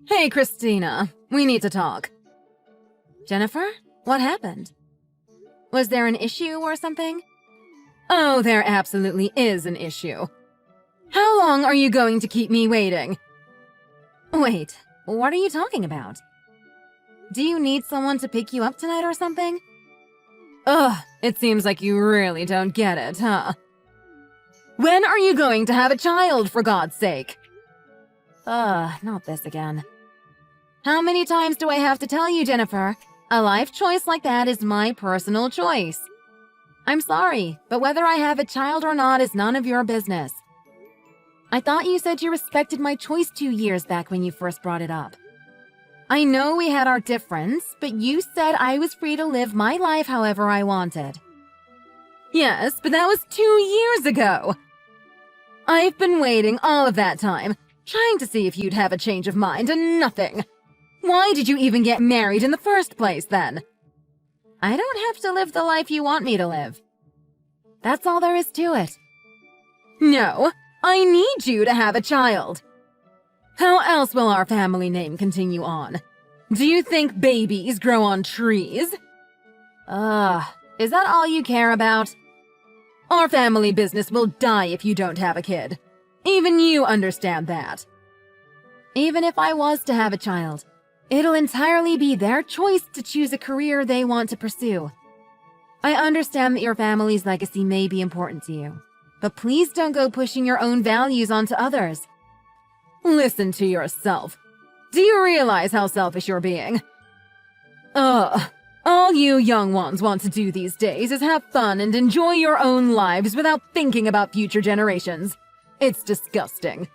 Hey, Christina, we need to talk. Jennifer? What happened? Was there an issue or something? Oh, there absolutely is an issue. How long are you going to keep me waiting? Wait, what are you talking about? Do you need someone to pick you up tonight or something? Ugh, it seems like you really don't get it, huh? When are you going to have a child, for God's sake? Not this again. How many times do I have to tell you, Jennifer? A life choice like that is my personal choice. I'm sorry, but whether I have a child or not is none of your business. I thought you said you respected my choice 2 years back when you first brought it up. I know we had our difference, but you said I was free to live my life however I wanted. Yes, but that was 2 years ago. I've been waiting all of that time, trying to see if you'd have a change of mind, and nothing. Why did you even get married in the first place, then? I don't have to live the life you want me to live. That's all there is to it. No, I need you to have a child. How else will our family name continue on? Do you think babies grow on trees? Is that all you care about? Our family business will die if you don't have a kid. Even you understand that. Even if I was to have a child, it'll entirely be their choice to choose a career they want to pursue. I understand that your family's legacy may be important to you, but please don't go pushing your own values onto others. Listen to yourself. Do you realize how selfish you're being? All you young ones want to do these days is have fun and enjoy your own lives without thinking about future generations. It's disgusting.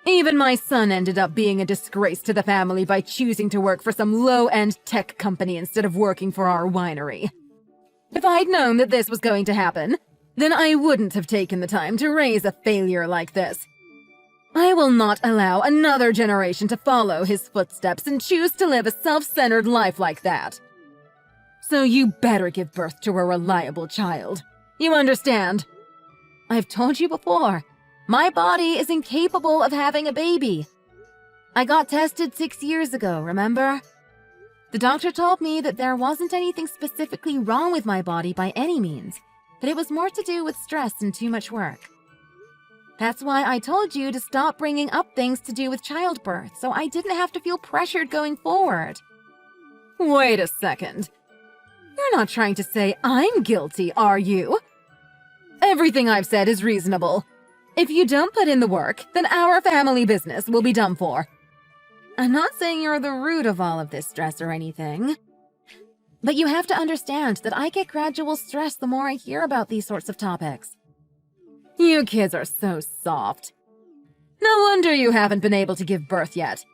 Even my son ended up being a disgrace to the family by choosing to work for some low-end tech company instead of working for our winery. If I'd known that this was going to happen, then I wouldn't have taken the time to raise a failure like this. I will not allow another generation to follow his footsteps and choose to live a self-centered life like that. So you better give birth to a reliable child. You understand? I've told you before, my body is incapable of having a baby. I got tested 6 years ago, remember? The doctor told me that there wasn't anything specifically wrong with my body by any means, but it was more to do with stress and too much work. That's why I told you to stop bringing up things to do with childbirth, so I didn't have to feel pressured going forward. Wait a second. You're not trying to say I'm guilty, are you? Everything I've said is reasonable. If you don't put in the work, then our family business will be done for. I'm not saying you're the root of all of this stress or anything, but you have to understand that I get gradual stress the more I hear about these sorts of topics. You kids are so soft. No wonder you haven't been able to give birth yet.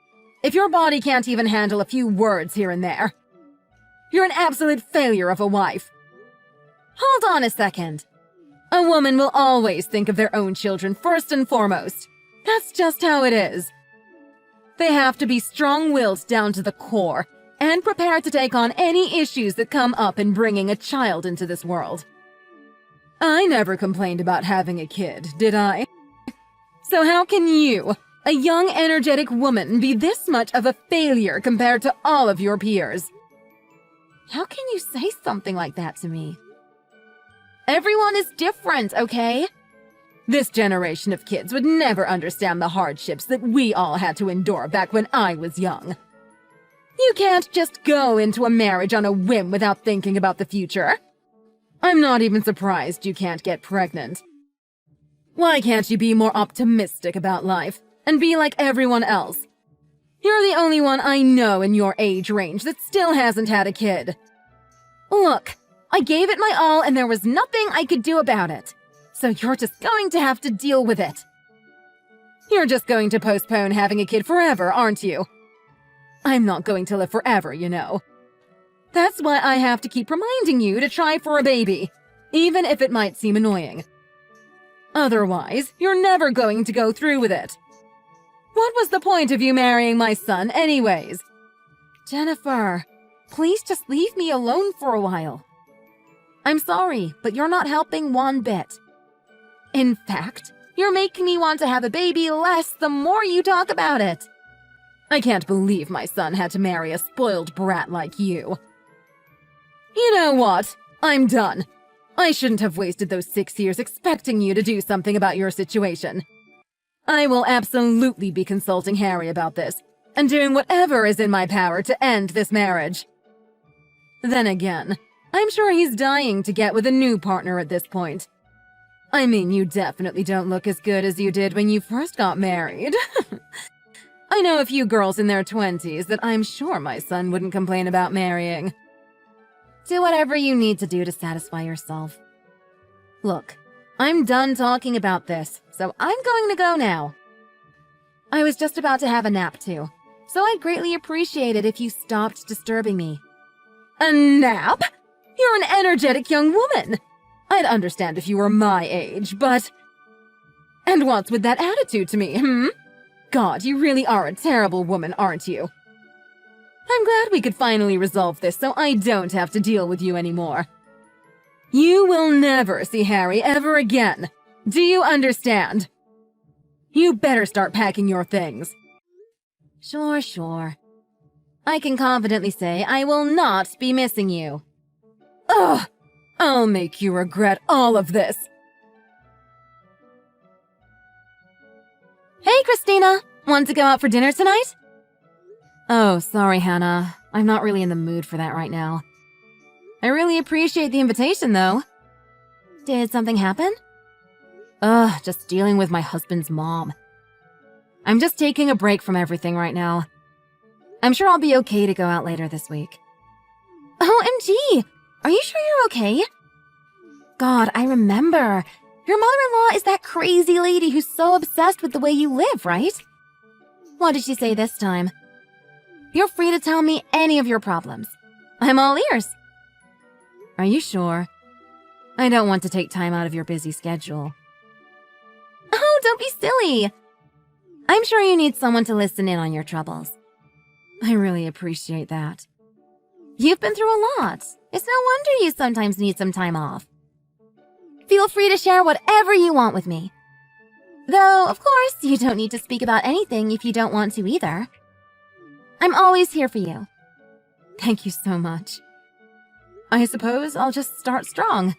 If your body can't even handle a few words here and there. You're an absolute failure of a wife. Hold on a second. A woman will always think of their own children first and foremost. That's just how it is. They have to be strong-willed down to the core and prepared to take on any issues that come up in bringing a child into this world. I never complained about having a kid, did I? So how can you, a young, energetic woman, be this much of a failure compared to all of your peers? How can you say something like that to me? Everyone is different, okay? This generation of kids would never understand the hardships that we all had to endure back when I was young. You can't just go into a marriage on a whim without thinking about the future. I'm not even surprised you can't get pregnant. Why can't you be more optimistic about life and be like everyone else? You're the only one I know in your age range that still hasn't had a kid. Look, I gave it my all and there was nothing I could do about it. So you're just going to have to deal with it. You're just going to postpone having a kid forever, aren't you? I'm not going to live forever, you know. That's why I have to keep reminding you to try for a baby, even if it might seem annoying. Otherwise, you're never going to go through with it. What was the point of you marrying my son anyways? Jennifer, please just leave me alone for a while. I'm sorry, but you're not helping one bit. In fact, you're making me want to have a baby less the more you talk about it. I can't believe my son had to marry a spoiled brat like you. You know what? I'm done. I shouldn't have wasted those 6 years expecting you to do something about your situation. I will absolutely be consulting Harry about this, and doing whatever is in my power to end this marriage. Then again, I'm sure he's dying to get with a new partner at this point. I mean, you definitely don't look as good as you did when you first got married. I know a few girls in their 20s that I'm sure my son wouldn't complain about marrying. Do whatever you need to do to satisfy yourself. Look, I'm done talking about this, so I'm going to go now. I was just about to have a nap too, so I'd greatly appreciate it if you stopped disturbing me. A nap? You're an energetic young woman. I'd understand if you were my age, but... And what's with that attitude to me, God, you really are a terrible woman, aren't you? I'm glad we could finally resolve this so I don't have to deal with you anymore. You will never see Harry ever again. Do you understand? You better start packing your things. Sure. I can confidently say I will not be missing you. Ugh! I'll make you regret all of this. Hey, Christina! Want to go out for dinner tonight? Oh, sorry, Hannah. I'm not really in the mood for that right now. I really appreciate the invitation, though. Did something happen? Just dealing with my husband's mom. I'm just taking a break from everything right now. I'm sure I'll be okay to go out later this week. OMG! Are you sure you're okay? God, I remember. Your mother-in-law is that crazy lady who's so obsessed with the way you live, right? What did she say this time? You're free to tell me any of your problems. I'm all ears. Are you sure? I don't want to take time out of your busy schedule. Oh, don't be silly. I'm sure you need someone to listen in on your troubles. I really appreciate that. You've been through a lot. It's no wonder you sometimes need some time off. Feel free to share whatever you want with me. Though, of course, you don't need to speak about anything if you don't want to either. I'm always here for you. Thank you so much. I suppose I'll just start strong.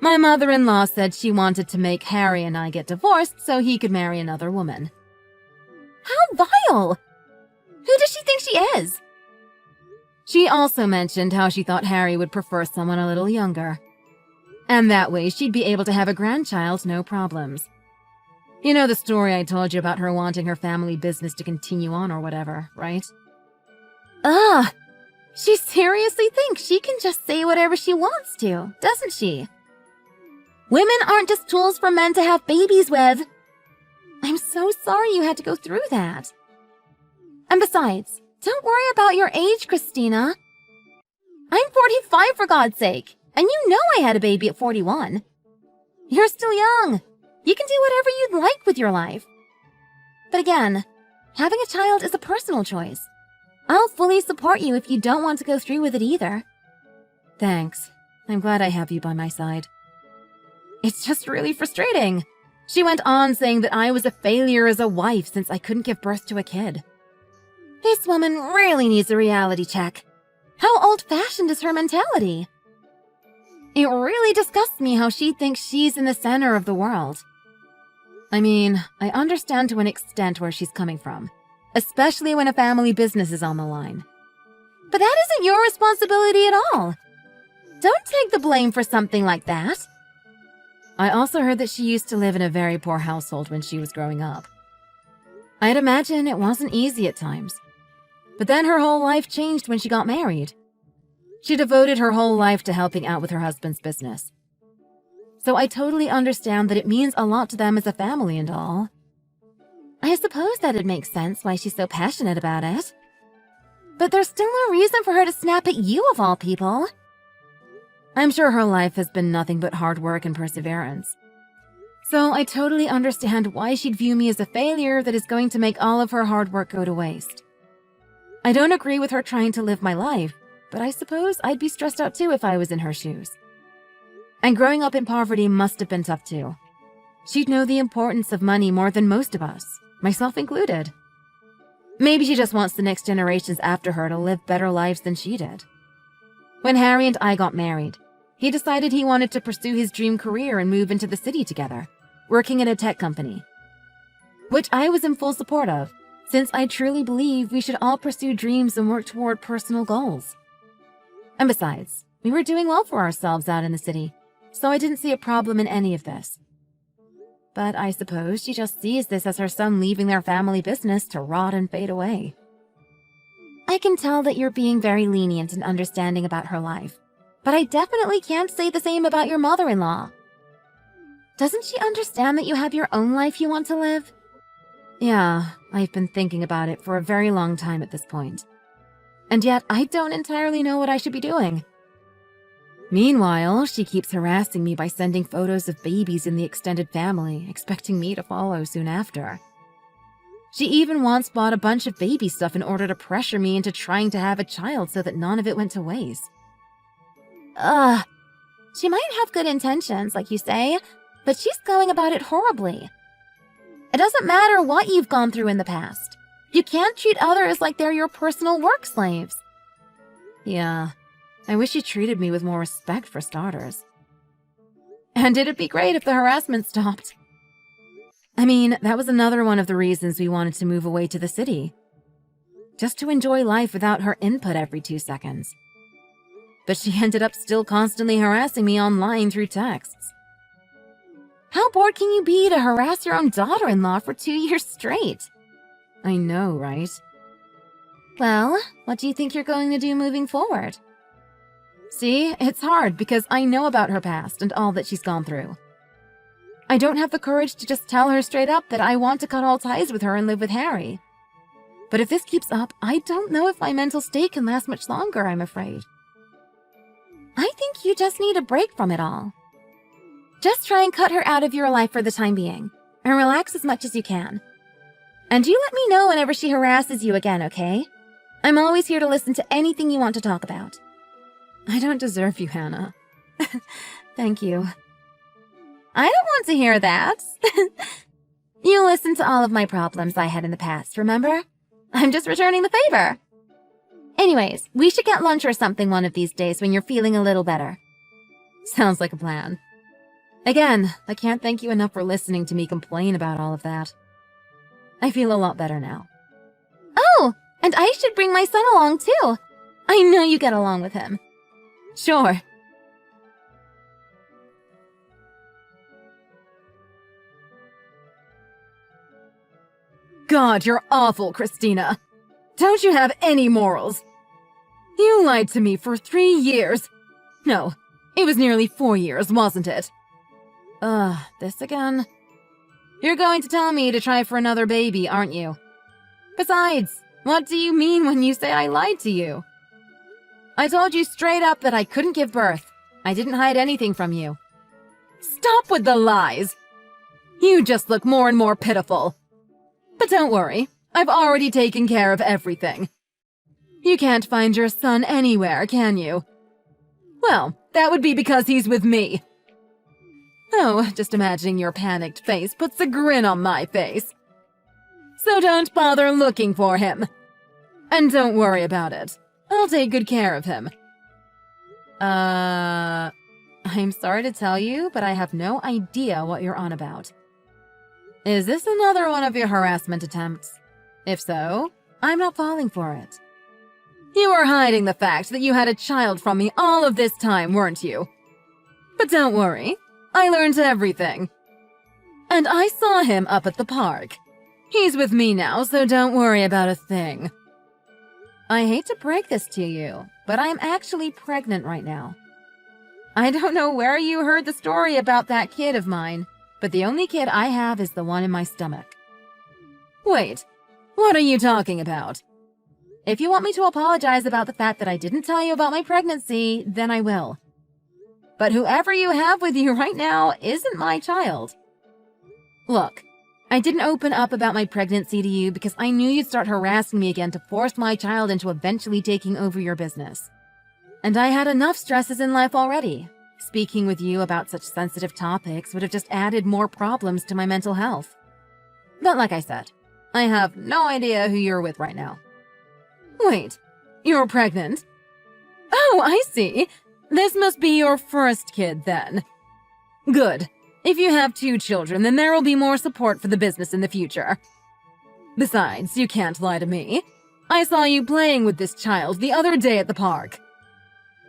My mother-in-law said she wanted to make Harry and I get divorced so he could marry another woman. How vile! Who does she think she is? She also mentioned how she thought Harry would prefer someone a little younger. And that way she'd be able to have a grandchild, no problems. You know the story I told you about her wanting her family business to continue on or whatever, right? Ugh! She seriously thinks she can just say whatever she wants to, doesn't she? Women aren't just tools for men to have babies with. I'm so sorry you had to go through that. And besides, don't worry about your age, Christina. I'm 45 for God's sake, and you know I had a baby at 41. You're still young. You can do whatever you'd like with your life. But again, having a child is a personal choice. I'll fully support you if you don't want to go through with it either. Thanks. I'm glad I have you by my side. It's just really frustrating. She went on saying that I was a failure as a wife since I couldn't give birth to a kid. This woman really needs a reality check. How old-fashioned is her mentality? It really disgusts me how she thinks she's in the center of the world. I mean, I understand to an extent where she's coming from, especially when a family business is on the line. But that isn't your responsibility at all. Don't take the blame for something like that. I also heard that she used to live in a very poor household when she was growing up. I'd imagine it wasn't easy at times. But then her whole life changed when she got married. She devoted her whole life to helping out with her husband's business. So I totally understand that it means a lot to them as a family and all. I suppose that'd make sense why she's so passionate about it. But there's still no reason for her to snap at you of all people. I'm sure her life has been nothing but hard work and perseverance. So I totally understand why she'd view me as a failure that is going to make all of her hard work go to waste. I don't agree with her trying to live my life, but I suppose I'd be stressed out too if I was in her shoes. And growing up in poverty must have been tough too. She'd know the importance of money more than most of us, myself included. Maybe she just wants the next generations after her to live better lives than she did. When Harry and I got married, he decided he wanted to pursue his dream career and move into the city together, working at a tech company, which I was in full support of, since I truly believe we should all pursue dreams and work toward personal goals. And besides, we were doing well for ourselves out in the city, so I didn't see a problem in any of this. But I suppose she just sees this as her son leaving their family business to rot and fade away. I can tell that you're being very lenient and understanding about her life, but I definitely can't say the same about your mother-in-law. Doesn't she understand that you have your own life you want to live? Yeah, I've been thinking about it for a very long time at this point. And yet, I don't entirely know what I should be doing. Meanwhile, she keeps harassing me by sending photos of babies in the extended family, expecting me to follow soon after. She even once bought a bunch of baby stuff in order to pressure me into trying to have a child so that none of it went to waste. She might have good intentions, like you say, but she's going about it horribly. It doesn't matter what you've gone through in the past. You can't treat others like they're your personal work slaves. Yeah, I wish you treated me with more respect for starters. And it'd be great if the harassment stopped. I mean, that was another one of the reasons we wanted to move away to the city. Just to enjoy life without her input every 2 seconds. But she ended up still constantly harassing me online through texts. How bored can you be to harass your own daughter-in-law for 2 years straight? I know, right? Well, what do you think you're going to do moving forward? See, it's hard because I know about her past and all that she's gone through. I don't have the courage to just tell her straight up that I want to cut all ties with her and live with Harry. But if this keeps up, I don't know if my mental state can last much longer, I'm afraid. I think you just need a break from it all. Just try and cut her out of your life for the time being, and relax as much as you can. And you let me know whenever she harasses you again, okay? I'm always here to listen to anything you want to talk about. I don't deserve you, Hannah. Thank you. I don't want to hear that. You listened to all of my problems I had in the past, remember? I'm just returning the favor. Anyways, we should get lunch or something one of these days when you're feeling a little better. Sounds like a plan. Again, I can't thank you enough for listening to me complain about all of that. I feel a lot better now. Oh, and I should bring my son along too. I know you get along with him. Sure. God, you're awful, Christina. Don't you have any morals? You lied to me for 3 years. No, it was nearly 4 years, wasn't it? This again? You're going to tell me to try for another baby, aren't you? Besides, what do you mean when you say I lied to you? I told you straight up that I couldn't give birth. I didn't hide anything from you. Stop with the lies! You just look more and more pitiful. But don't worry, I've already taken care of everything. You can't find your son anywhere, can you? Well, that would be because he's with me. Oh, just imagining your panicked face puts a grin on my face. So don't bother looking for him. And don't worry about it. I'll take good care of him. I'm sorry to tell you, but I have no idea what you're on about. Is this another one of your harassment attempts? If so, I'm not falling for it. You were hiding the fact that you had a child from me all of this time, weren't you? But don't worry, I learned everything. And I saw him up at the park. He's with me now, so don't worry about a thing. I hate to break this to you, but I'm actually pregnant right now. I don't know where you heard the story about that kid of mine, but the only kid I have is the one in my stomach. Wait, what are you talking about? If you want me to apologize about the fact that I didn't tell you about my pregnancy, then I will. But whoever you have with you right now isn't my child. Look, I didn't open up about my pregnancy to you because I knew you'd start harassing me again to force my child into eventually taking over your business. And I had enough stresses in life already. Speaking with you about such sensitive topics would have just added more problems to my mental health. But like I said, I have no idea who you're with right now. Wait, you're pregnant? Oh, I see. This must be your first kid, then. Good. If you have 2 children, then there will be more support for the business in the future. Besides, you can't lie to me. I saw you playing with this child the other day at the park.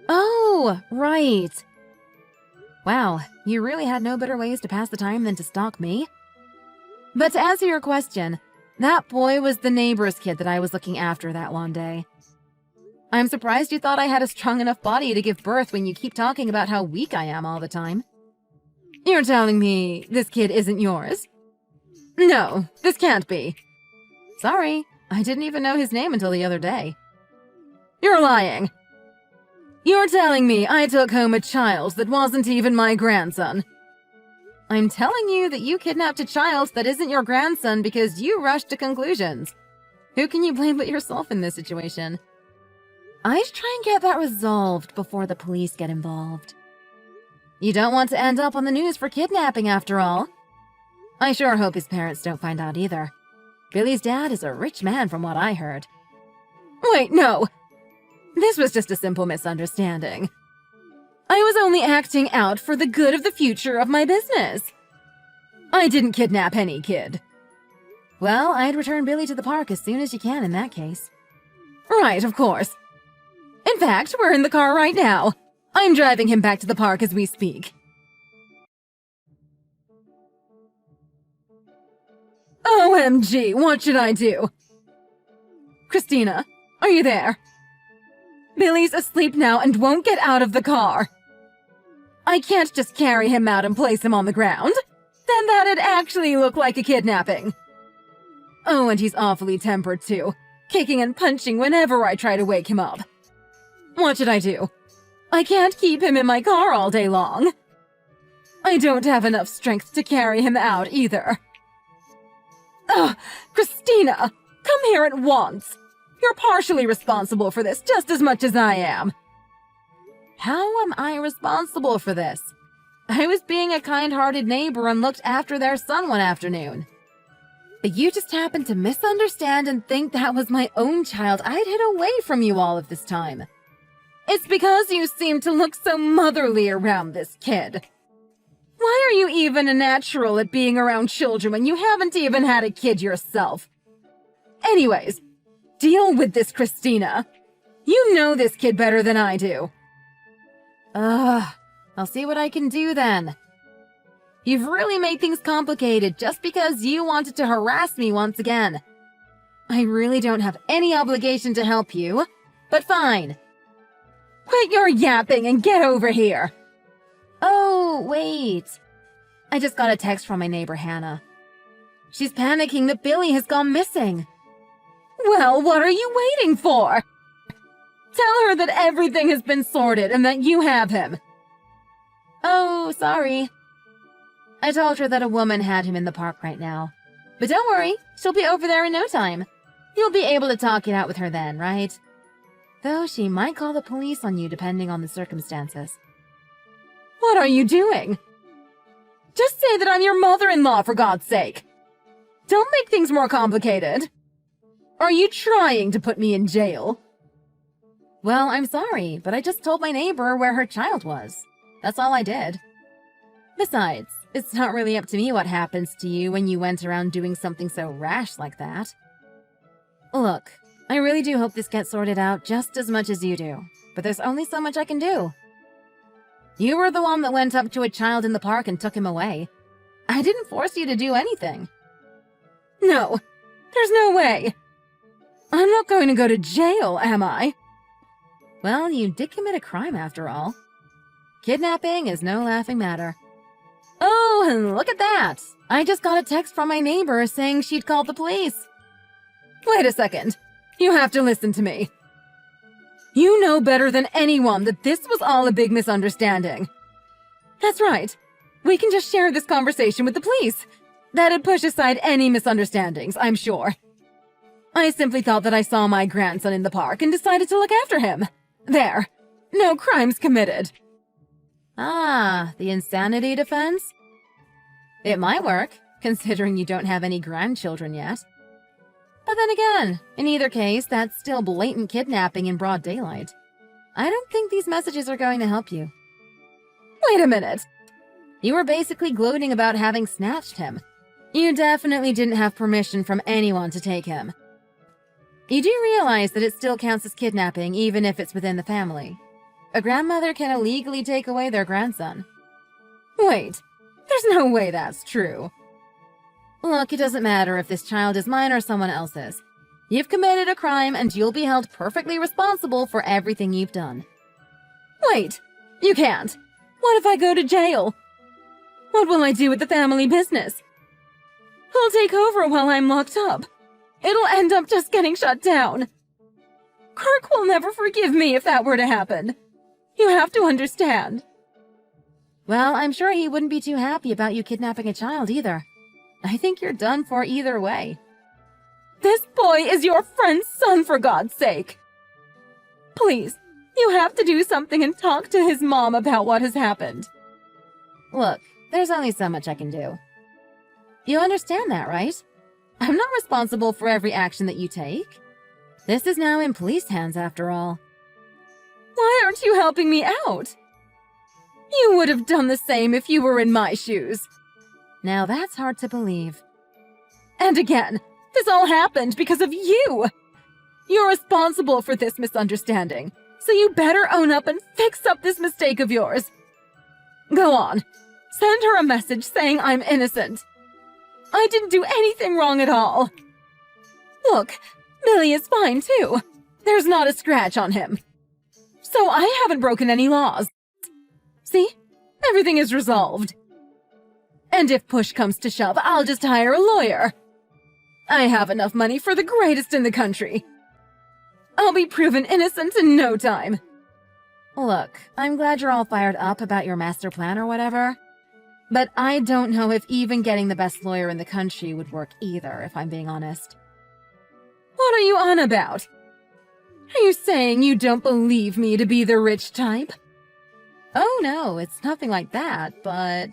Oh, right. Wow, you really had no better ways to pass the time than to stalk me? But to answer your question, that boy was the neighbor's kid that I was looking after that one day. I'm surprised you thought I had a strong enough body to give birth when you keep talking about how weak I am all the time. You're telling me this kid isn't yours? No, this can't be. Sorry, I didn't even know his name until the other day. You're lying. You're telling me I took home a child that wasn't even my grandson. I'm telling you that you kidnapped a child that isn't your grandson because you rushed to conclusions. Who can you blame but yourself in this situation? I'd try and get that resolved before the police get involved. You don't want to end up on the news for kidnapping, after all. I sure hope his parents don't find out either. Billy's dad is a rich man from what I heard. Wait, no! This was just a simple misunderstanding. I was only acting out for the good of the future of my business. I didn't kidnap any kid. Well, I'd return Billy to the park as soon as you can in that case. Right, of course. In fact, we're in the car right now. I'm driving him back to the park as we speak. OMG, what should I do? Christina, are you there? Billy's asleep now and won't get out of the car. I can't just carry him out and place him on the ground. Then that'd actually look like a kidnapping. Oh, and he's awfully tempered too, kicking and punching whenever I try to wake him up. What should I do? I can't keep him in my car all day long. I don't have enough strength to carry him out either. Ugh, Christina, come here at once. You're partially responsible for this just as much as I am. How am I responsible for this? I was being a kind-hearted neighbor and looked after their son one afternoon. But you just happened to misunderstand and think that was my own child I'd hid away from you all of this time. It's because you seem to look so motherly around this kid. Why are you even a natural at being around children when you haven't even had a kid yourself? Anyways, deal with this, Christina. You know this kid better than I do. I'll see what I can do then. You've really made things complicated just because you wanted to harass me once again. I really don't have any obligation to help you, but fine. Quit your yapping and get over here. Oh, wait. I just got a text from my neighbor Hannah. She's panicking that Billy has gone missing. Well, what are you waiting for? Tell her that everything has been sorted and that you have him. Oh, sorry. I told her that a woman had him in the park right now. But don't worry, she'll be over there in no time. You'll be able to talk it out with her then, right? Though she might call the police on you depending on the circumstances. What are you doing? Just say that I'm your mother-in-law, for God's sake. Don't make things more complicated. Are you trying to put me in jail? Well, I'm sorry, but I just told my neighbor where her child was. That's all I did. Besides, it's not really up to me what happens to you when you went around doing something so rash like that. Look, I really do hope this gets sorted out just as much as you do, but there's only so much I can do. You were the one that went up to a child in the park and took him away. I didn't force you to do anything. No, there's no way. I'm not going to go to jail, am I? Well, you did commit a crime after all. Kidnapping is no laughing matter. Oh, and look at that! I just got a text from my neighbor saying she'd called the police. Wait a second. You have to listen to me. You know better than anyone that this was all a big misunderstanding. That's right. We can just share this conversation with the police. That'd push aside any misunderstandings, I'm sure. I simply thought that I saw my grandson in the park and decided to look after him. There. No crimes committed. Ah, the insanity defense? It might work, considering you don't have any grandchildren yet. But then again, in either case, that's still blatant kidnapping in broad daylight. I don't think these messages are going to help you. Wait a minute! You were basically gloating about having snatched him. You definitely didn't have permission from anyone to take him. You do realize that it still counts as kidnapping even if it's within the family. A grandmother can illegally take away their grandson. Wait, there's no way that's true. Look, it doesn't matter if this child is mine or someone else's. You've committed a crime and you'll be held perfectly responsible for everything you've done. Wait, you can't. What if I go to jail? What will I do with the family business? Who'll take over while I'm locked up? It'll end up just getting shut down. Kirk will never forgive me if that were to happen. You have to understand. Well, I'm sure he wouldn't be too happy about you kidnapping a child either. I think you're done for either way. This boy is your friend's son, for God's sake. Please, you have to do something and talk to his mom about what has happened. Look, there's only so much I can do. You understand that, right? I'm not responsible for every action that you take. This is now in police hands, after all. Why aren't you helping me out? You would have done the same if you were in my shoes. Now that's hard to believe. And again, this all happened because of you. You're responsible for this misunderstanding, so you better own up and fix up this mistake of yours. Go on. Send her a message saying I'm innocent. I didn't do anything wrong at all. Look, Billy is fine too. There's not a scratch on him. So I haven't broken any laws. See? Everything is resolved. And if push comes to shove, I'll just hire a lawyer. I have enough money for the greatest in the country. I'll be proven innocent in no time. Look, I'm glad you're all fired up about your master plan or whatever. But I don't know if even getting the best lawyer in the country would work either, if I'm being honest. What are you on about? Are you saying you don't believe me to be the rich type? Oh no, it's nothing like that, but...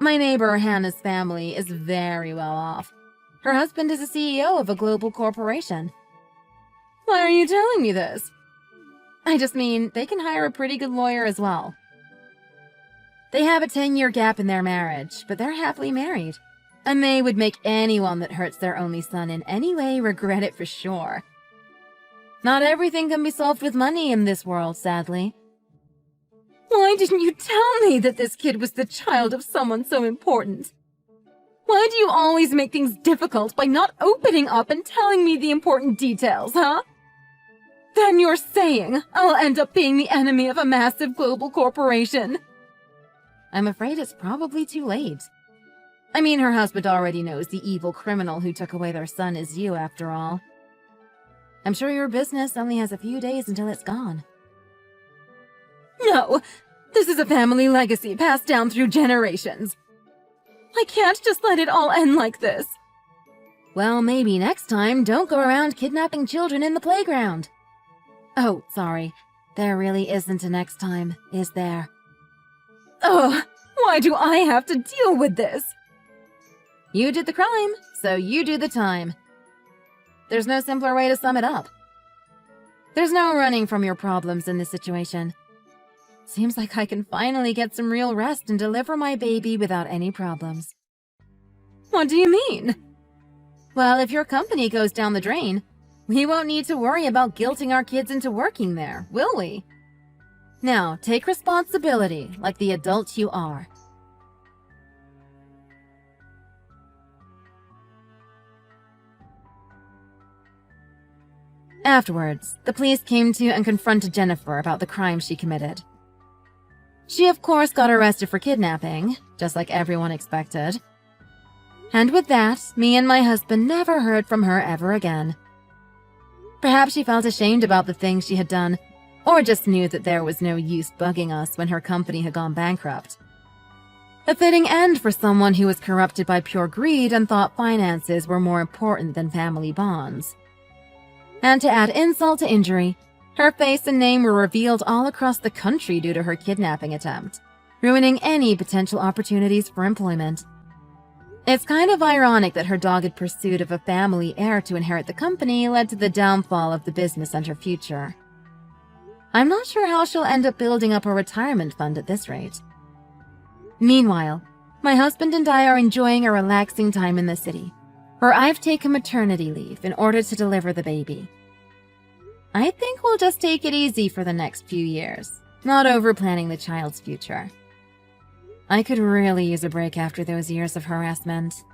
My neighbor Hannah's family is very well off. Her husband is a CEO of a global corporation. Why are you telling me this? I just mean, they can hire a pretty good lawyer as well. They have a 10-year gap in their marriage, but they're happily married. And they would make anyone that hurts their only son in any way regret it for sure. Not everything can be solved with money in this world, sadly. Why didn't you tell me that this kid was the child of someone so important? Why do you always make things difficult by not opening up and telling me the important details, huh? Then you're saying I'll end up being the enemy of a massive global corporation. I'm afraid it's probably too late. I mean, her husband already knows the evil criminal who took away their son is you, after all. I'm sure your business only has a few days until it's gone. No! This is a family legacy passed down through generations. I can't just let it all end like this. Well, maybe next time don't go around kidnapping children in the playground. Oh, sorry. There really isn't a next time, is there? Ugh! Why do I have to deal with this? You did the crime, so you do the time. There's no simpler way to sum it up. There's no running from your problems in this situation. Seems like I can finally get some real rest and deliver my baby without any problems. What do you mean? Well, if your company goes down the drain, we won't need to worry about guilting our kids into working there, will we? Now, take responsibility like the adult you are. Afterwards, the police came to and confronted Jennifer about the crime she committed. She, of course, got arrested for kidnapping, just like everyone expected. And with that, me and my husband never heard from her ever again. Perhaps she felt ashamed about the things she had done, or just knew that there was no use bugging us when her company had gone bankrupt. A fitting end for someone who was corrupted by pure greed and thought finances were more important than family bonds. And to add insult to injury, her face and name were revealed all across the country due to her kidnapping attempt, ruining any potential opportunities for employment. It's kind of ironic that her dogged pursuit of a family heir to inherit the company led to the downfall of the business and her future. I'm not sure how she'll end up building up a retirement fund at this rate. Meanwhile, my husband and I are enjoying a relaxing time in the city, where I've taken maternity leave in order to deliver the baby. I think we'll just take it easy for the next few years, not over-planning the child's future. I could really use a break after those years of harassment.